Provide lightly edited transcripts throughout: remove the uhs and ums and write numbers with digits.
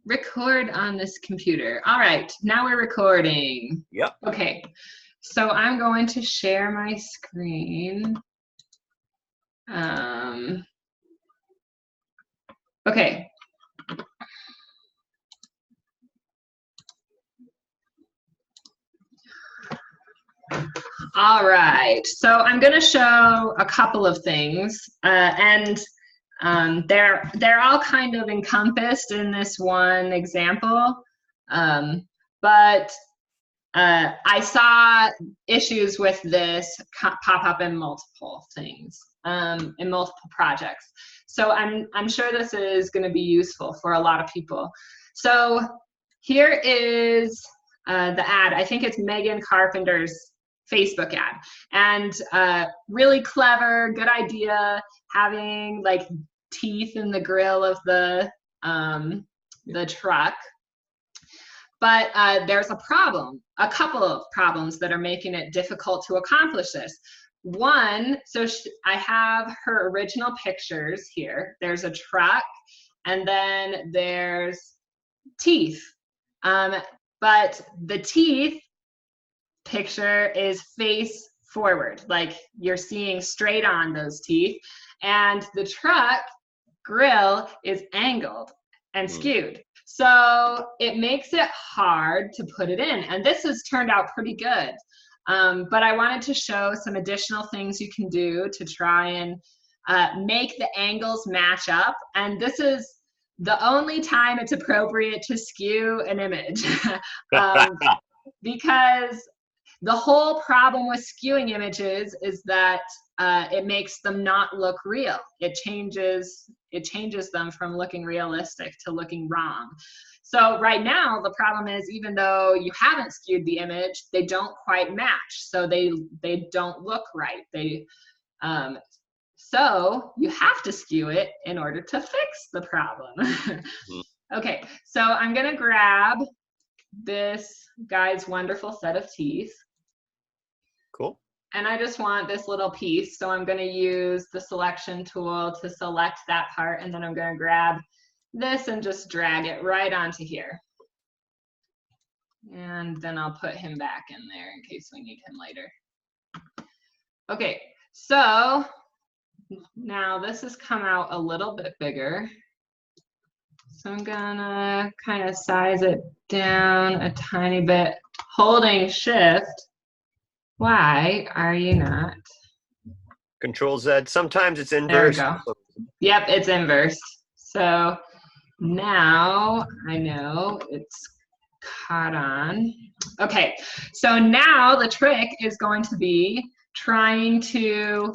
record on this computer. All right, now we're recording. Yep. Okay, so I'm going to share my screen. Okay. All right, so I'm going to show a couple of things, and they're all kind of encompassed in this one example, but I saw issues with this pop up in multiple things, in multiple projects. So I'm sure this is going to be useful for a lot of people. So here is the ad. I think it's Megan Carpenter's Facebook ad, and really clever, good idea, having like teeth in the grill of the truck. But there's a problem, a couple of problems that are making it difficult to accomplish this. One, so I have her original pictures here. There's a truck, and then there's teeth. But the teeth picture is face forward, like you're seeing straight on those teeth, and the truck grill is angled and skewed. So it makes it hard to put it in, and this has turned out pretty good. But I wanted to show some additional things you can do to try and make the angles match up, and this is the only time it's appropriate to skew an image. Because the whole problem with skewing images is that it makes them not look real. It changes them from looking realistic to looking wrong. So right now, the problem is, even though you haven't skewed the image, they don't quite match. So they don't look right. So you have to skew it in order to fix the problem. Okay, so I'm gonna grab this guy's wonderful set of teeth. Cool. And I just want this little piece, so I'm going to use the selection tool to select that part, and then I'm going to grab this and just drag it right onto here. And then I'll put him back in there in case we need him later. Okay, so now this has come out a little bit bigger. So I'm gonna kind of size it down a tiny bit, holding shift. Why are you not? Control Z. Sometimes it's inverse. There we go. Yep, it's inverse. So now I know it's caught on. Okay, so now the trick is going to be trying to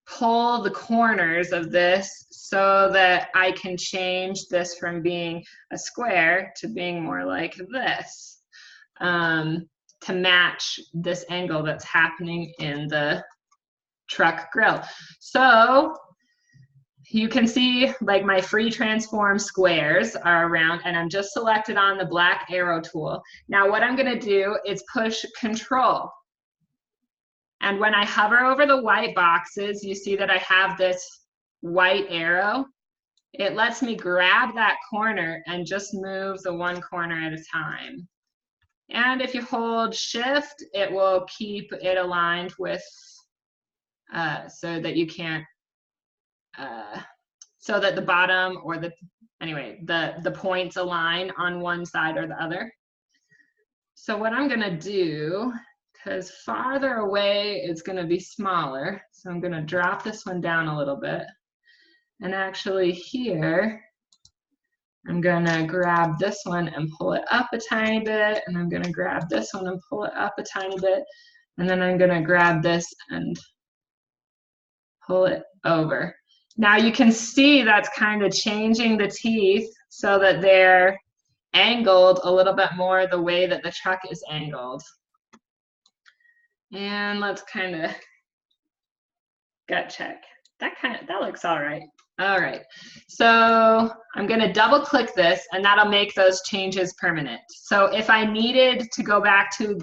pull the corners of this so that I can change this from being a square to being more like this. To match this angle that's happening in the truck grill. So you can see like my free transform squares are around, and I'm just selected on the black arrow tool. Now what I'm going to do is push Control. And when I hover over the white boxes, you see that I have this white arrow. It lets me grab that corner and just move the one corner at a time. And if you hold shift, it will keep it aligned with, so that you can't, so that the bottom or the points align on one side or the other. So what I'm gonna do, because farther away it's gonna be smaller, so I'm gonna drop this one down a little bit. And actually here, I'm gonna grab this one and pull it up a tiny bit, and I'm gonna grab this one and pull it up a tiny bit, and then I'm gonna grab this and pull it over. Now you can see that's kind of changing the teeth so that they're angled a little bit more the way that the truck is angled. And let's kind of gut check. That looks all right. All right, so I'm gonna double click this, and that'll make those changes permanent. So if I needed to go back to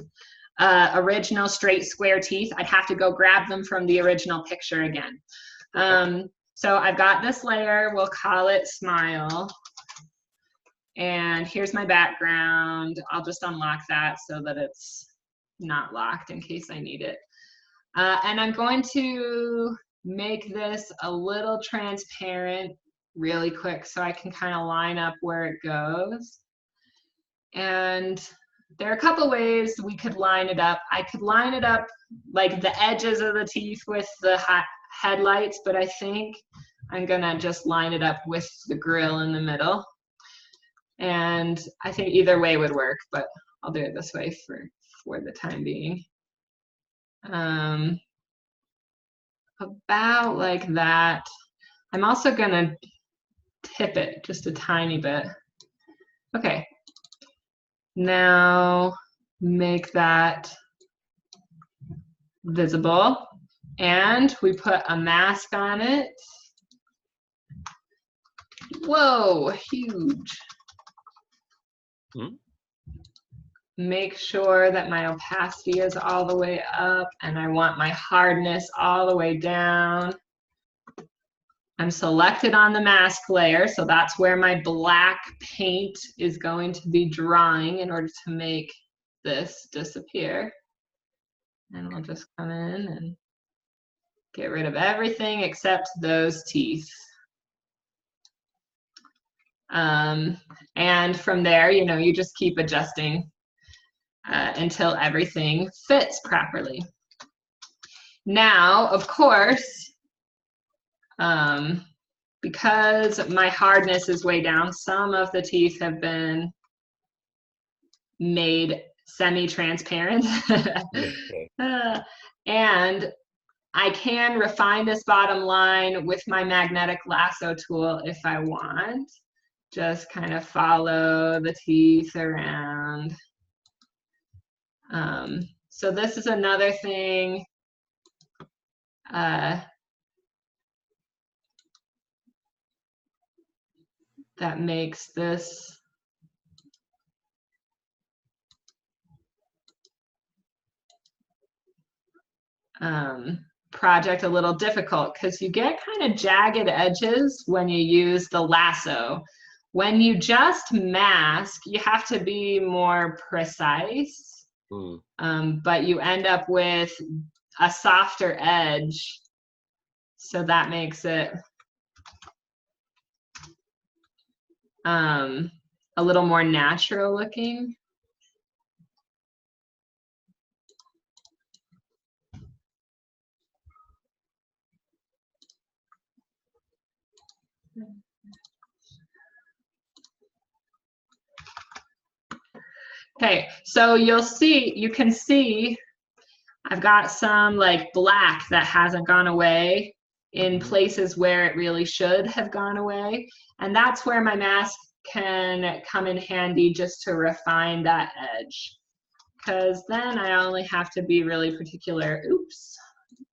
original straight square teeth, I'd have to go grab them from the original picture again. So I've got this layer, we'll call it smile. And here's my background. I'll just unlock that so that it's not locked in case I need it. And I'm going to make this a little transparent really quick so I can kind of line up where it goes. And there are a couple ways we could line it up. I could line it up like the edges of the teeth with the headlights, but I think I'm gonna just line it up with the grill in the middle. And I think either way would work, but I'll do it this way for the time being. About like that. I'm also gonna tip it just a tiny bit. Okay. Now make that visible, and we put a mask on it. Whoa, huge. Make sure that my opacity is all the way up, and I want my hardness all the way down. I'm selected on the mask layer, so that's where my black paint is going to be drying in order to make this disappear. And I'll just come in and get rid of everything except those teeth. And from there, you know, you just keep adjusting until everything fits properly. Now, of course, because my hardness is way down, some of the teeth have been made semi-transparent. Okay. And I can refine this bottom line with my magnetic lasso tool if I want. Just kind of follow the teeth around. So this is another thing that makes this project a little difficult, because you get kind of jagged edges when you use the lasso. When you just mask, you have to be more precise. But you end up with a softer edge, so that makes it a little more natural looking. Okay, so you can see I've got some like black that hasn't gone away in places where it really should have gone away. And that's where my mask can come in handy, just to refine that edge. Because then I only have to be really particular, oops,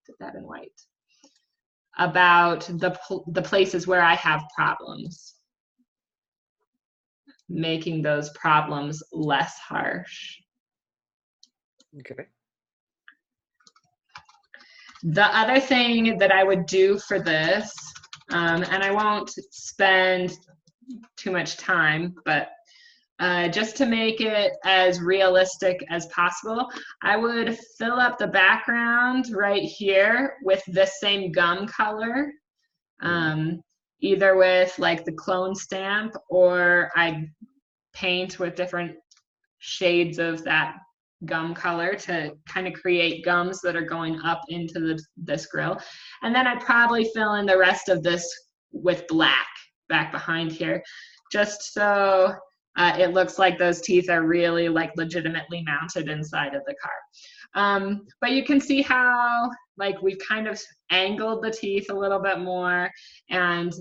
did that in white, about the places where I have problems, making those problems less harsh. Okay. The other thing that I would do for this, and I won't spend too much time, but just to make it as realistic as possible, I would fill up the background right here with this same gum color, either with like the clone stamp, or I paint with different shades of that gum color to kind of create gums that are going up into this grill. And then I'd probably fill in the rest of this with black back behind here, just so it looks like those teeth are really like legitimately mounted inside of the car. But you can see how like we've kind of angled the teeth a little bit more, and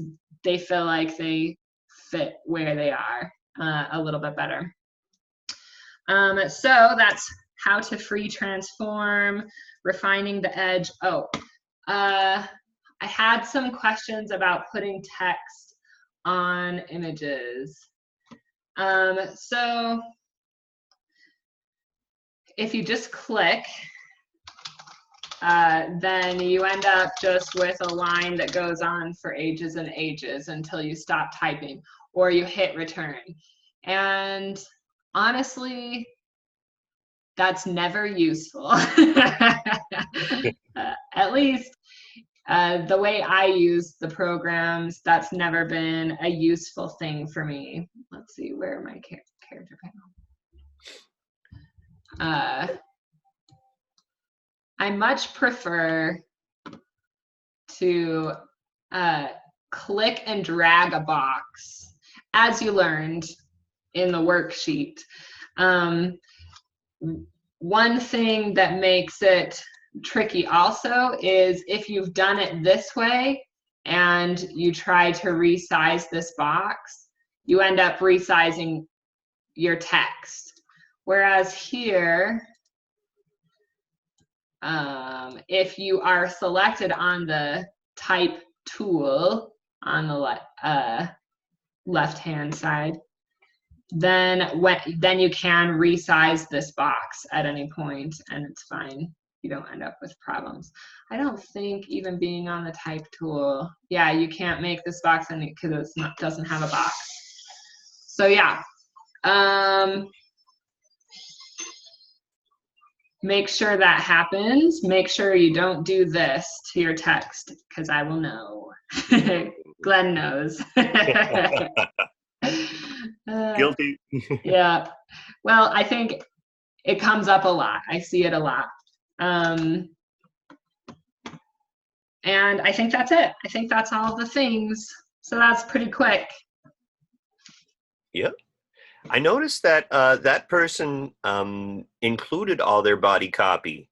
they feel like they fit where they are a little bit better. So that's how to free transform, refining the edge. Oh, I had some questions about putting text on images. So if you just click then you end up just with a line that goes on for ages and ages until you stop typing or you hit return. And honestly, that's never useful. At least the way I use the programs, that's never been a useful thing for me. Let's see, where are my character panel? I much prefer to click and drag a box, as you learned in the worksheet. One thing that makes it tricky also is if you've done it this way and you try to resize this box, you end up resizing your text. Whereas here, if you are selected on the type tool on the left-hand side, then you can resize this box at any point and it's fine. You don't end up with problems. I don't think even being on the type tool, yeah, you can't make this box because it doesn't have a box. So yeah, make sure that happens. Make sure you don't do this to your text because I will know. Glenn knows. Guilty. Yeah. Well, I think it comes up a lot. I see it a lot. And I think that's it. I think that's all the things. So that's pretty quick. Yep. I noticed that that person included all their body copy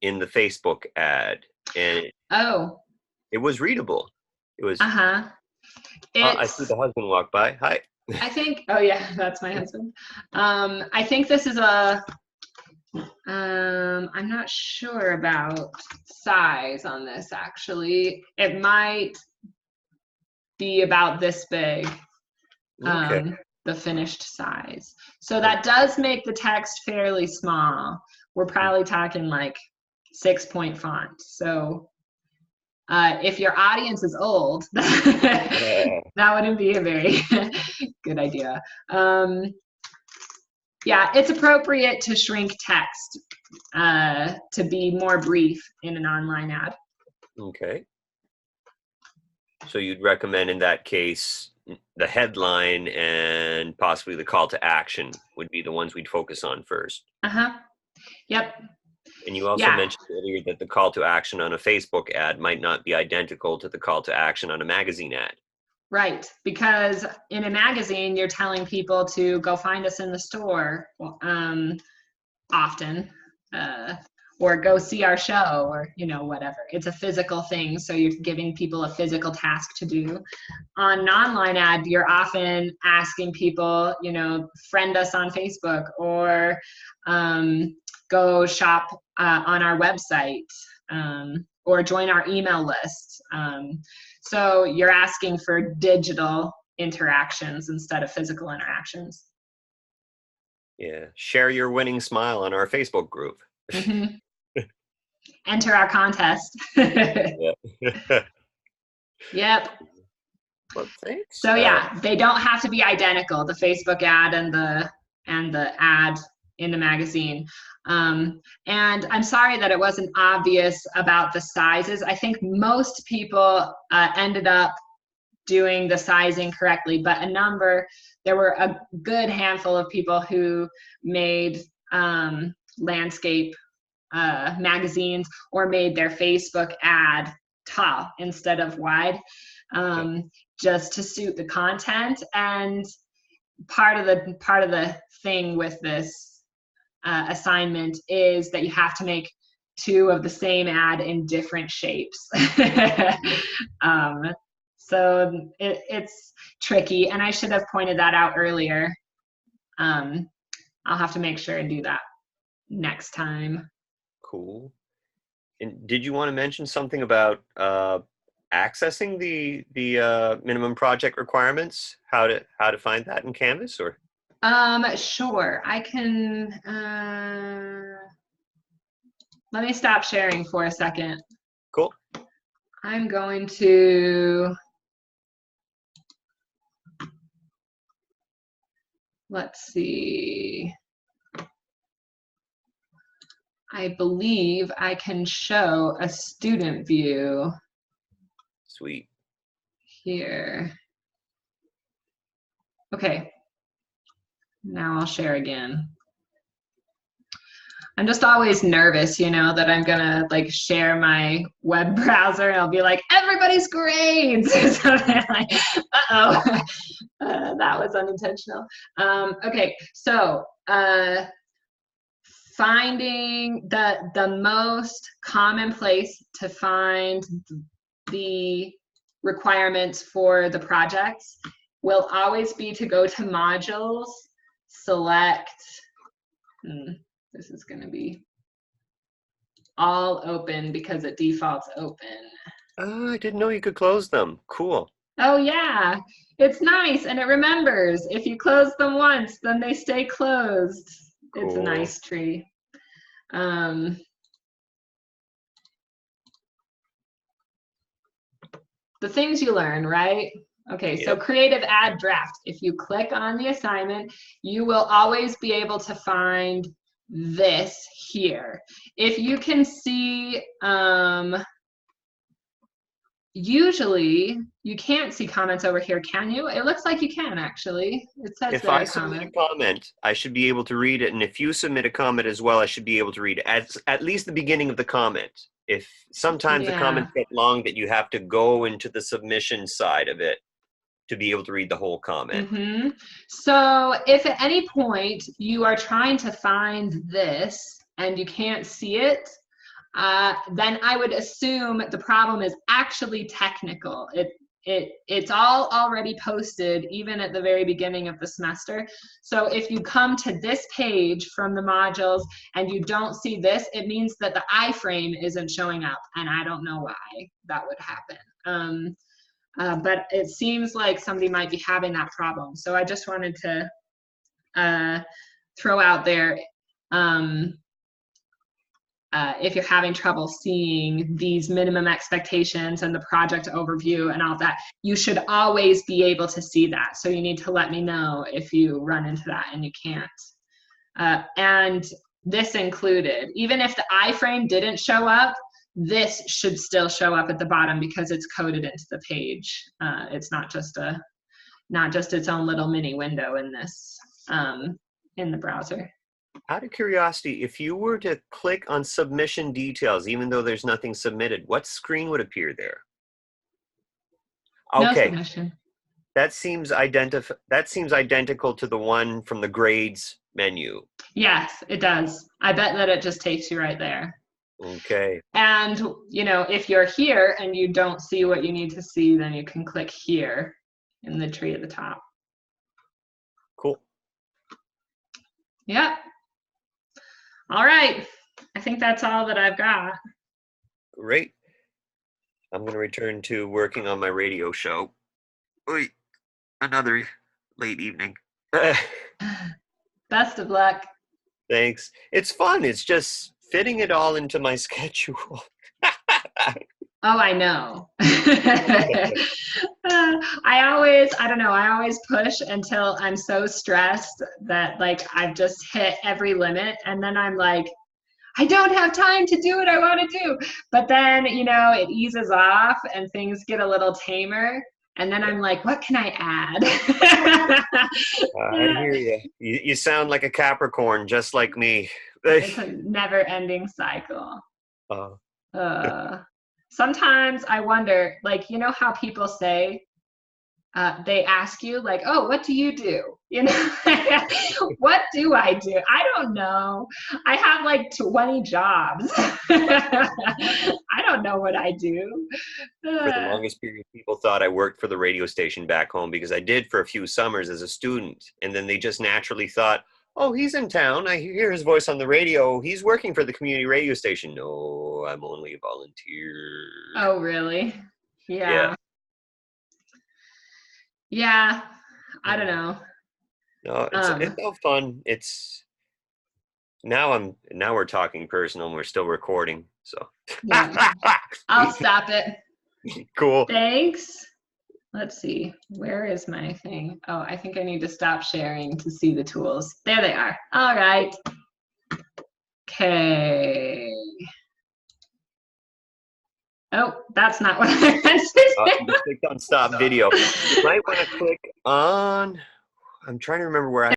in the Facebook ad, and it was readable. It was. I see the husband walk by. Hi. I think. Oh yeah, that's my husband. I think this is a. I'm not sure about size on this actually. It might be about this big. Okay. The finished size. So that does make the text fairly small. We're probably talking like 6-point font. So if your audience is old, that wouldn't be a very good idea. Yeah, it's appropriate to shrink text to be more brief in an online ad. Okay. So you'd recommend in that case the headline and possibly the call to action would be the ones we'd focus on first. Yep. And you also mentioned earlier that the call to action on a Facebook ad might not be identical to the call to action on a magazine ad. Right, because in a magazine, you're telling people to go find us in the store often, or go see our show, or whatever. It's a physical thing, so you're giving people a physical task to do. On an online ad, you're often asking people, friend us on Facebook, or go shop on our website, or join our email list. So you're asking for digital interactions instead of physical interactions. Yeah, share your winning smile on our Facebook group. Enter our contest. Yep. Well, thanks. So yeah, they don't have to be identical, the Facebook ad and the ad in the magazine. And I'm sorry that it wasn't obvious about the sizes. I think most people ended up doing the sizing correctly, but there were a good handful of people who made landscape magazines or made their Facebook ad tall instead of wide, just to suit the content. And part of the thing with this assignment is that you have to make 2 of the same ad in different shapes. So it's tricky, and I should have pointed that out earlier. I'll have to make sure and do that next time. Cool. And did you want to mention something about accessing the minimum project requirements? How to find that in Canvas, or? Sure. I can. let me stop sharing for a second. Cool. I'm going to, let's see. I believe I can show a student view. Sweet. Here. Okay. Now I'll share again. I'm just always nervous, you know, that I'm gonna like share my web browser and I'll be like, everybody's grades. So they're like, uh-oh, that was unintentional. Okay, so finding the most common place to find the requirements for the projects will always be to go to modules, select, this is going to be all open because it defaults open. Oh, I didn't know you could close them. Cool. Oh yeah, it's nice and it remembers. If you close them once, then they stay closed. Cool. It's a nice tree. The things you learn, right? Okay, yep. So creative add draft. If you click on the assignment, you will always be able to find this here. If you can see, usually you can't see comments over here, can you? It looks like you can actually. It says if I submit a comment, I should be able to read it, and if you submit a comment as well, I should be able to read it. At least the beginning of the comment. If sometimes the comments get long that you have to go into the submission side of it to be able to read the whole comment. Mm-hmm. So if at any point you are trying to find this and you can't see it, then I would assume the problem is actually technical. It's all already posted even at the very beginning of the semester. So if you come to this page from the modules and you don't see this, it means that the iframe isn't showing up, and I don't know why that would happen. But it seems like somebody might be having that problem. So I just wanted to throw out there, if you're having trouble seeing these minimum expectations and the project overview and all that, you should always be able to see that. So you need to let me know if you run into that and you can't. And this included, even if the iframe didn't show up, this should still show up at the bottom because it's coded into the page. It's not just its own little mini window in this, in the browser. Out of curiosity, if you were to click on submission details, even though there's nothing submitted, what screen would appear there? Okay. No submission. That seems identical to the one from the grades menu. Yes, it does. I bet that it just takes you right there. Okay. And, you know, if you're here and you don't see what you need to see, then you can click here in the tree at the top. Cool. Yep. All right. I think that's all that I've got. Great. I'm going to return to working on my radio show. Oy, another late evening. Best of luck. Thanks. It's fun. It's just fitting it all into my schedule. Oh, I know. I always push until I'm so stressed that like I've just hit every limit, and then I'm like, I don't have time to do what I want to do. But then, you know, it eases off and things get a little tamer. And then I'm like, what can I add? I hear you. You sound like a Capricorn, just like me. It's a never-ending cycle. Sometimes I wonder, like, you know how people say, they ask you, like, oh, what do you do? You know, what do I do? I don't know. I have like 20 jobs. I don't know what I do. For the longest period, people thought I worked for the radio station back home because I did for a few summers as a student. And then they just naturally thought, oh, he's in town. I hear his voice on the radio. He's working for the community radio station. No, I'm only a volunteer. Oh, really? Yeah. Yeah, I don't know. No, it's all fun. It's Now we're talking personal and we're still recording. So yeah. I'll stop it. Cool. Thanks. Let's see. Where is my thing? Oh, I think I need to stop sharing to see the tools. There they are. All right. Okay. Oh, that's not what I meant to say. You clicked on stop video. You might want to click on, I'm trying to remember where I